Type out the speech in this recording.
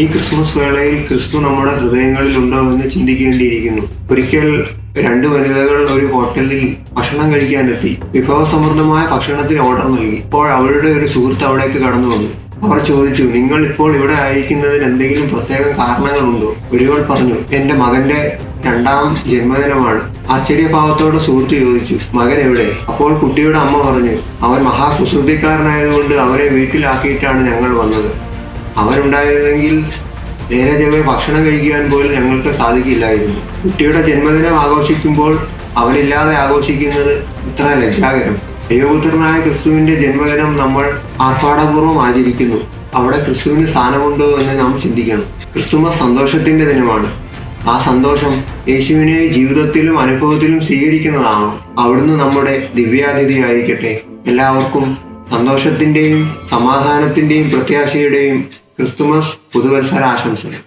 ഈ ക്രിസ്മസ് വേളയിൽ ക്രിസ്തു നമ്മുടെ ഹൃദയങ്ങളിൽ ഉണ്ടോ എന്ന് ചിന്തിക്കേണ്ടിയിരിക്കുന്നു. ഒരിക്കൽ രണ്ട് വനിതകൾ ഒരു ഹോട്ടലിൽ ഭക്ഷണം കഴിക്കാനെത്തി. വിഭവസമൃദ്ധമായ ഭക്ഷണത്തിന് ഓർഡർ നൽകി. അപ്പോൾ അവരുടെ ഒരു സുഹൃത്ത് അവിടേക്ക് കടന്നു വന്നു. അവർ ചോദിച്ചു, നിങ്ങൾ ഇപ്പോൾ ഇവിടെ ആയിരിക്കുന്നതിന് എന്തെങ്കിലും പ്രത്യേക കാരണങ്ങളുണ്ടോ? ഒരുവൾ പറഞ്ഞു, എന്റെ മകന്റെ 2ാം ജന്മദിനമാണ്. ആശ്ചര്യഭാവത്തോടെ സുഹൃത്ത് ചോദിച്ചു, മകൻ എവിടെ? അപ്പോൾ കുട്ടിയുടെ അമ്മ പറഞ്ഞു, അവൻ മഹാകുസൃതിക്കാരനായതുകൊണ്ട് അവനെ വീട്ടിലാക്കിയിട്ടാണ് ഞങ്ങൾ വന്നത്. അവനുണ്ടായിരുന്നെങ്കിൽ നേരെ ചൊവ്വേ ഭക്ഷണം കഴിക്കാൻ പോലും ഞങ്ങൾക്ക് സാധിക്കില്ലായിരുന്നു. കുട്ടിയുടെ ജന്മദിനം ആഘോഷിക്കുമ്പോൾ അവനില്ലാതെ ആഘോഷിക്കുന്നത് ഇത്ര ലജ്ജാകരം. ദൈവപുത്രനായ ക്രിസ്തുവിന്റെ ജന്മദിനം നമ്മൾ ആർഭാടപൂർവ്വം ആചരിക്കുന്നു. അവിടെ ക്രിസ്തുവിന് സ്ഥാനമുണ്ടോ എന്ന് നാം ചിന്തിക്കണം. ക്രിസ്തുമസ് സന്തോഷത്തിന്റെ ദിനമാണ്. ആ സന്തോഷം യേശുവിനെ ജീവിതത്തിലും അനുഭവത്തിലും സ്വീകരിക്കുന്നതാണോ? അവിടുന്ന് നമ്മുടെ ദിവ്യാതിഥിയായിരിക്കട്ടെ. എല്ലാവർക്കും സന്തോഷത്തിന്റെയും സമാധാനത്തിന്റെയും പ്രത്യാശയുടെയും ക്രിസ്തുമസ് പുതുവത്സര ആശംസകൾ.